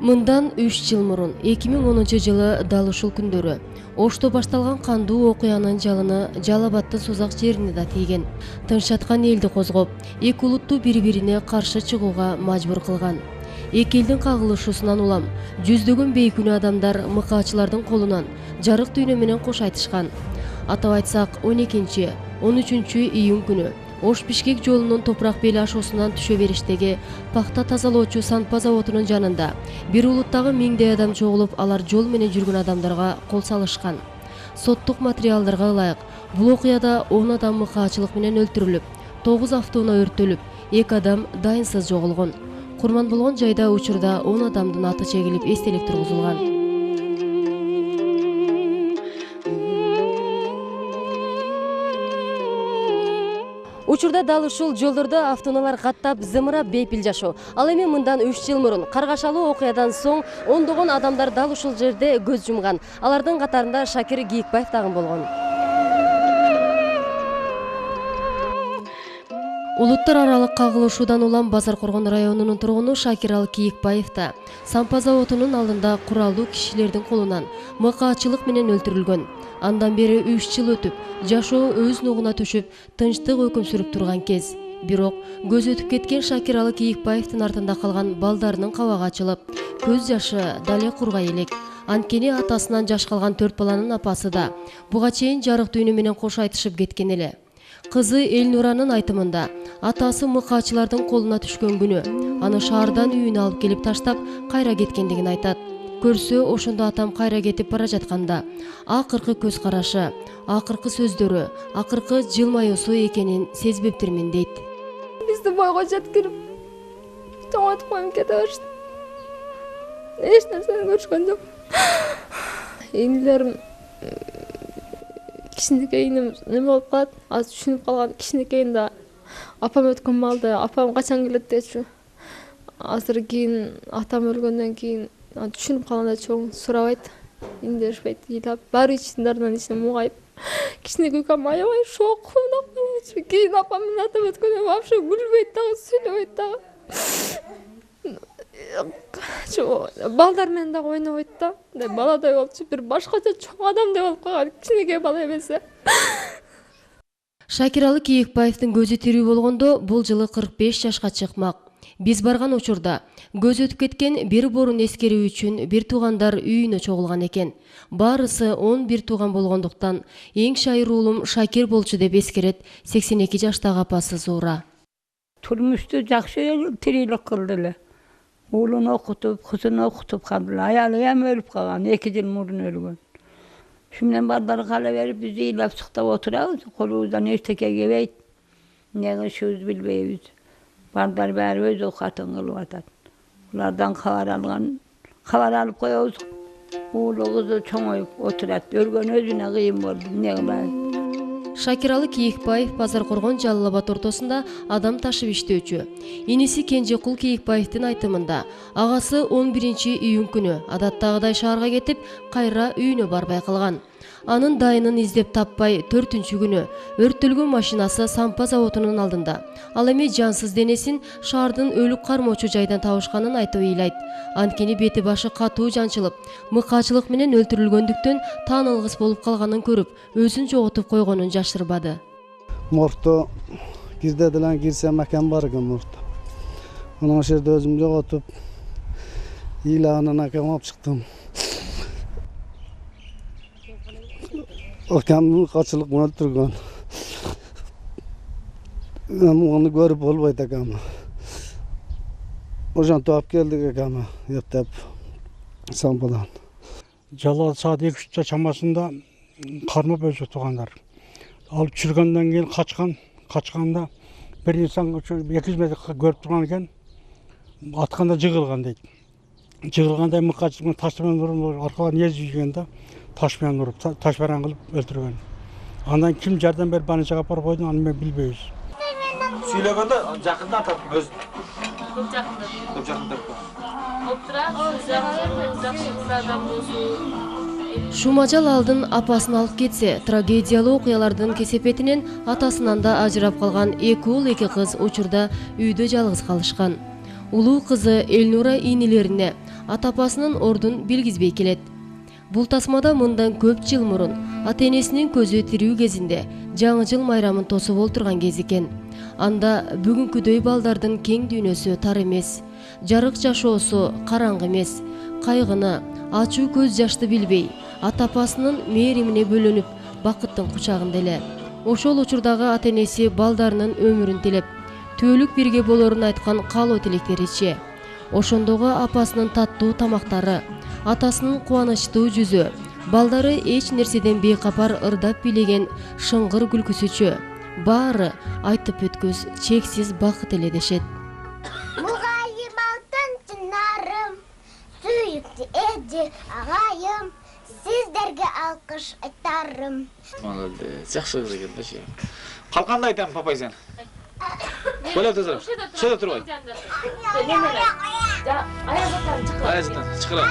Мындан 3 жыл мурун 2010 жылы дал ушул күндөрү Ошто башталган кандуу окуянын жалыны Жалал Абаддын Созак жерине да тийген. Тынч жаткан элди козгоп, эки улутту бири-бирине каршы чыгууга мажбур кылган. Эки элдин кагылышуусунан улам жүздөгөн бейкүнөө адамдар мыкаачылардын колунан жарык дүйнө менен кош айтышкан. Атап айтсак 12-13 июнь күнү Ош-Бишкек жолунун топурак бели ашуусунан түшө бериштеги пахта тазалоочу Санпа заводунун жанында бир улуттагы миңдей адам чогулуп, алар жол менен жүргөн адамдарга кол салышкан. Соттук материалдарга ылайык, бул окуяда 10 адам мыкаачылык менен өлтүрүлүп, 9 автоунаа өрттөлүп, 2 адам дайынсыз жоголгон. Курман болгон жайда учурда 10 адамдын аты чегилип эстелик тургузулган. Учурда дал ушул жолдордо автоунаалар каттап, зымырап бейпил жашоо. Ал эми мындан 3 жыл мурун каргашалуу окуядан соң ондогон адамдар дал ушул жерде көз жумган. Алардын катарында Шакир Кийикбаев дагы болгон. Улуттар аралык кагылышуудан улам Базаркоргон районунун тургуну Шакир Кийикбаев да Санпа заводунун алдында куралдуу кишилердин колунан мыкаачылык менен өлтүрүлгөн. Андан бери 3 жыл өтүп, жашоо өз нугуна түшүп, тынчтык өкүм сүрүп турган кез. Бирок көз өтүп кеткен Шакир Кийикбаевдин артында калган балдарынын кабагы ачылып, көз жашы дале кургай элек. Анткени атасынан жаш калган 4 баланын апасы да буга чейин жарык дүйнө менен кош айтышып кеткен эле. Кызы Элнуранын айтымында атасы мыкаачылардын колуна түшкөн күнү аны шаардан үйүнө алып келип таштап кайра кеткендигин айтат. Көрсө ошондо атам кайра кетип бара жатканда акыркы көз карашы, акыркы сөздөрү, акыркы жылмаюусу экенин сезбептирмин дейт. Бизди бойго жеткирип, тоңотуп коюп кете беришти. Эч нерсени көрүшкөн жок. Инилерим кичинекей инем неме болуп калат, азыр түшүнүп калган. Кичинекейин да апам өткөн маалда апам качан келет дечү. Азыр кийин атам өлгөндөн кийин түшүнүп калганда чоң сурабайт, индешпейт, ыйлап, баары ичиндарынан ичине мугайып. Кичинекей укам аябай шок, кийин апам менен атам өткөндөн вообще күлбөйт дагы, сүйлөбөйт дагы. Балдар менен дагы ойнобойт да. Баладай болчу, бир башкача чоң адамдай болуп калган, кичинекей бала эмес. Шакир Кийикбаевдин көзү тирүү болгондо бул жылы 45 жашка чыкмак. Биз барган учурда көз өтүп кеткен бир борун эскерүү үчүн бир туугандар үйүнө чогулган экен. Баарысы 11 тууган болгондуктан эң шайыр уулум Шакир болчу деп эскерет 82 жаштагы апасы Зуура. Турмушту жакшы тирилик кылды эле. Уулун окутуп, кызын окутуп калды. Аялы эми өлүп калган, 2 жыл мурун өлгөн. Şu менен балдар кала берип биз ыйлап сыктап отурабыз, колубуздан эчтеке келбейт. Эмне кылышыбызды билбейбиз. Балдар баары өз окатын кылып атат. Улардан кабар алып коебуз. Уулу кызы чоңоюп отурат. Өлгөн өзүнө кыйын болду, эмне кылайын. Шакир Кийикбаев Базаркоргон Жалал Абад ортосунда адам ташып иштөөчү. Иниси Кенжекул Кийикбаевдин айтымында агасы 11 июнь күнү адаттагыдай шаарга кетип, кайра үйүнө барбай калган. Анын дайынын издеп таппай 4-күнү өрттөлгөн машинасы Санпа заводунун алдында. Ал эми жансыз денесин шаардын өлүк кармоочу жайдан табышканын айтып ыйлайт. Анткени бети башы катуу жанчылып, мыкаачылык менен өлтүрүлгөндүктөн таанылгыс болуп калганын көрүп, өзүн жоготуп койгонун жашырбады. Мортто кирдедилен кирсе мекен бар экен мортто. Анан ошол жерде өзүм жоготуп, ыйлаганын акам чыктым. Akam kaçılık mı öldürgün. Onu görüp olmaydı akam. Ojan tuhaf geldik akam. Yaptı Sampadan. Жалал saat 2-3 çamasında karma bözü tuğanlar. Alıp çürgenden keyin kaçkanda bir insan 200 metre görüp turgan eken atkanda jığılgan deydi. Jığılganda mıkaçlıkla taşlayan durum arkadan ez yürgende taşmayan durup taşbaran kılıp öldürgen. Andan kim jardan berip banıcaga apar koydu аны men bilbeybiz. Süylөгөндө жакында атат көз. Көп жакында. Көп жакында. Отурат, жакшы адам болсун. Шумажал алдын апасын алып кетсе, трагедиялуу окуялардын кесепетинен атасынан да ажырап калган 2 уул 2 кыз учурда үйдө жалгыз калышкан. Улуу кызы Элнура инилерине ата апасынын ордун билгизбей келет. Бул тасмада мындан көп жыл мурун ата энесинин көзү тирүү кезинде жаңы жыл майрамын тосуп олтурган кез экен. Анда бүгүнкүдөй балдардын кең дүйнөсү тар эмес, жарык жашоосу караңгы эмес, кайгыны, ачуу көз жашты билбей, ата апасынын мээримине бөлөнүп, бакыттын кучагында эле. Ошол учурдагы ата энеси балдарынын өмүрүн тилеп, түбөлүк бирге болорун айткан каалоо тилектеричи. Ошондогу апасынын таттуу тамактары, атасынын кубанычтуу жүзү, балдары эч нерседен бейкапар ырдап бийлеген шыңгыр күлкүсүчү, баары айтып өткөз чексиз бакыт эле дешет. Мугайым алтын чынарым, сүйүктүү эже агайым, сиздерге алкыш айтарым. Жакшы кыз экен да ше. Калканда айтам папай сен. Бөлөп тезирээк. Шöyle турбай. Аяздан чыгыра.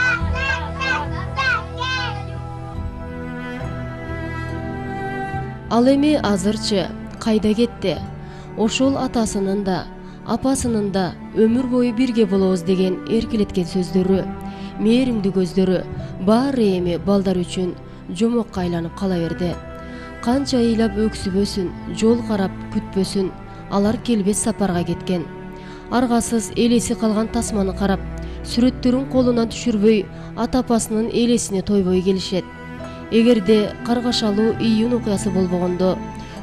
Ал эми азырчы кайда кетти? Ошол атасынын да, апасынын да өмүр бою бирге болобуз деген эркелеткен сөздөрү, мээримдүү көздөрү баары эми балдар үчүн жомокко айланып кала берди. Канча ыйлап өксүбөсүн, жол карап күтпөсүн, алар келбес сапарга кеткен. Аргасыз элеси калган тасманы карап, сүрөттөрүн колуна түшүрбөй, ата апасынын элесине тойбой келишет. Эгерде каргашалуу июнь окуясы болбогондо,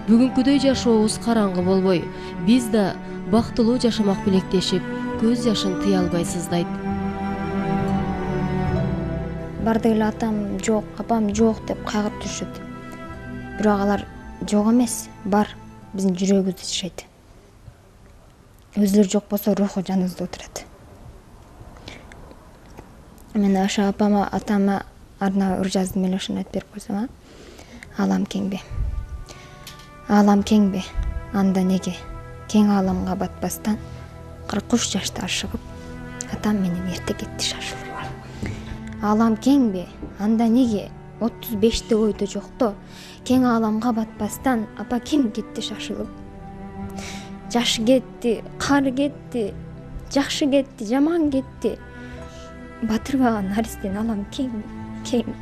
бүгүнкүдөй жашообуз караңгы болбой, биз да бактылуу жашамак белектешип, көз жашын тыя албай сыздайт. Барды эле атам жок, апам жок деп кайгырып жүрүшөт. Бирок алар жок эмес, бар, биздин жүрөгүбүздө жашайт. Өзүлөр жок болсо руху жаныбызда отурат. Мен ошо апама, атама арна ыр жаздым эле ошону айтып берип койсоң, Аалам кеңби. Аалам кеңби, анда неге? Кең ааламга батпастан 43 жашта ашыгып, атам менен эрте кетти шашылып. Аалам кеңби, анда неге? 35-те ойдо жокто, кең ааламга батпастан апа ким кетти шашылып. Жаш кетти, кар кетти, жакшы кетти, жаман кетти. Батырбаган наристен алам кеңби, кеңби.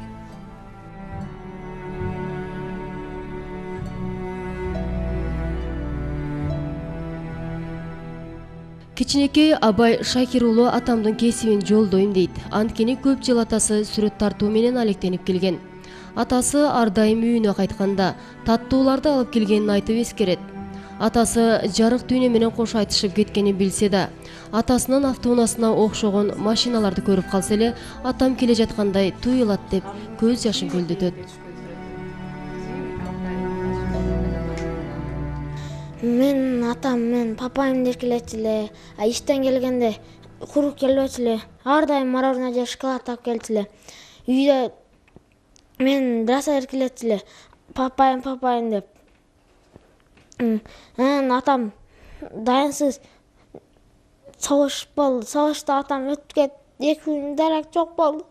Кичинекей Абай Шакир уулу атамдын кесибин жолдойм дейт. Анткени көп жыл атасы сүрөт тартуу менен алектенип келген. Атасы ар дайым үйүнө кайтканда таттууларды алып келгенин айтып эскерет. Атасы жарык дүйнө менен кош айтышып кеткенин билсе да, атасынын автоунаасына окшогон машиналарды көрүп калса эле, атам келе жаткандай туюлат деп көз жашын көлдөтөт. Мен атам менен папайым келет эле, иштен келгенде куруп келбейт эле. Ар дайым мороженое же шоколад алып келет эле. Үйдө мен браса эркелет эле. Папайым деп. Атам дайынсыз согуш болду. Согушта атам өтүп кетти. 2 күн дарак жок болду.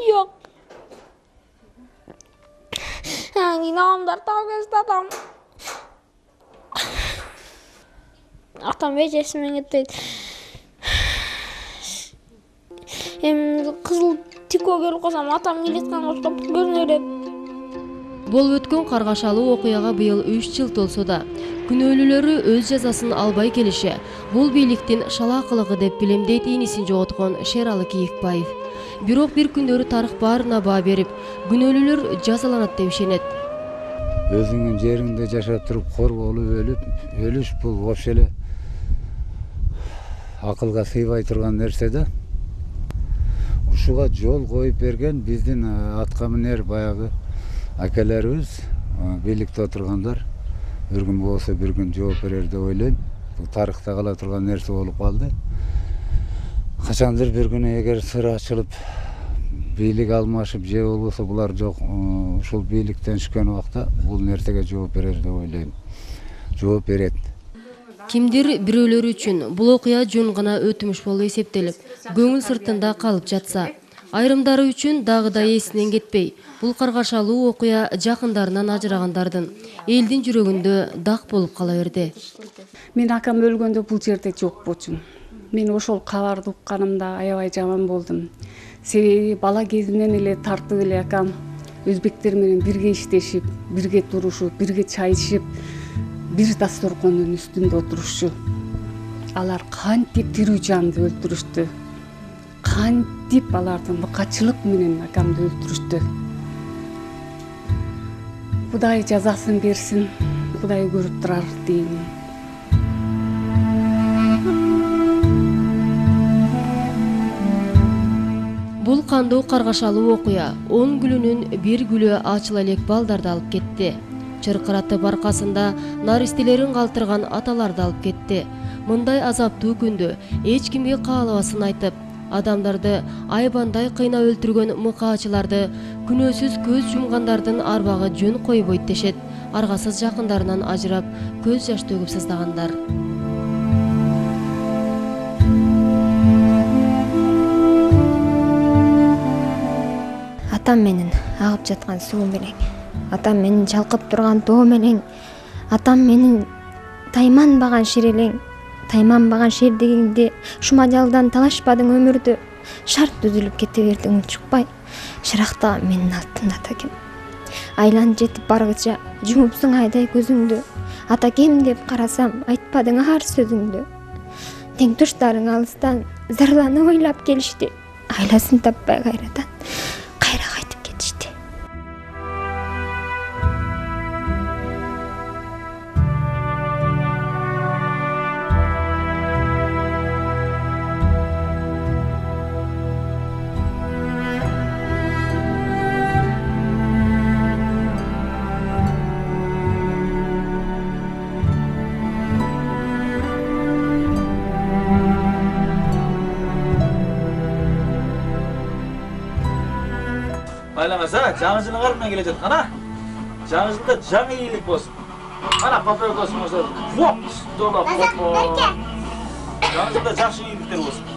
Жок. Адамдар тап кетти атам. Атам эжесимен кетпейт. Кызыл тико келип калсам, атам келеткан оштоп көрүнө берет. Болуп өткөн каргашалуу окуяга быйыл 3 жыл толсо да, күнөөлүүлөрү өз жазасын албай келиши бул бийликтин шалаакылыгы деп билемдейт инисин жоготкон Шералы Кийикбаев. Бирок бир күндөрү тарых баарына баа берип, күнөөлүүлөр жазаланат деп ишенет. Өзүңдүн жериңде жашап туруп корголуп өлүш бул вообще эле акылга сыйбай турган нерсе да. Ушуга жол коюп берген биздин аткаминер баягы акелерибиз, бийликте отургандар. Бир күн болсо бир күн жооп берер деп ойлойм. Бул тарыхта кала турган нерсе болуп калды. Качандыр бир күнү эгер сыр ачылып бийлик алмашып же болбосо булар жок, ушул бийликтен түшкөн убакта бул нерсеге жооп берер деп ойлойм. Жооп берет. Кимдир бирөөлөр үчүн бул окуя жөн гана өтүмүш болуп эсептелип, көңүл сыртында калып жатса, Айрымдары үчүн дагы да эсинен кетпей, бул каргашалуу окуя жакындарынан ажырагандардын элдин жүрөгүндө дак болуп кала берди. Мен акам өлгөндө бул жерде жок болчумун. Мен ошол кабарды укканымда аябай жаман болдум. Себеби бала кезинен эле тартып эле акам өзбектер менен бирге иштешип, бирге турушуп, бирге чай ичип, бир дасторкондун үстүндө отурушчу. Алар кантип тирүү жанды өлтүрүштү. Кантип алардын быкачылык менен акамды өлтүрүштү. Кудай жазасын берсин, Кудай көрүп турар дейм. Бул кандуу каргашалуу окуя 10 гүлүнүн бир гүлү ачыла элек балдарды алып кетти. Чыркыратып аркасында наристелерин калтырган аталарды алып кетти. Мындай азаптуу күндө эч кимге каалабасын айтып, адамдарды айбандай кыйнап өлтүргөн мыкаачыларды күнөөсүз көз жумгандардын арбагы жөн койбойт дешет. Аргасыз жакындарынан ажырап, көз жаш төгүп сыздагандар. Атам менен агып жаткан суу менен, атам менен чалкып турган тоо менен, атам менен тайманбаган ширелең, тайманбаган шердигиңди шумажалдан талашпадың өмүрдү, шарт үзүлүп кете бердиң унчукпай, шырактаган менин алтын ата кем. Айланып жетип баргыча жумупсуң айдай көзүңдү, ата кем деп карасам айтпадың ар сөзүңдү. Тең туштарың алыстан зарланып ойлоп келишти, айласын таппай кайрадан кайра кайтып кетишти. Байламаса, жаңы жылың артынан келе жатқан, а? Жаңы жылда жаңы ийлик болсын. Ана папа көсүң болса, воп, столап, воп. Жаңы жылда жакшы ийликтер болсын.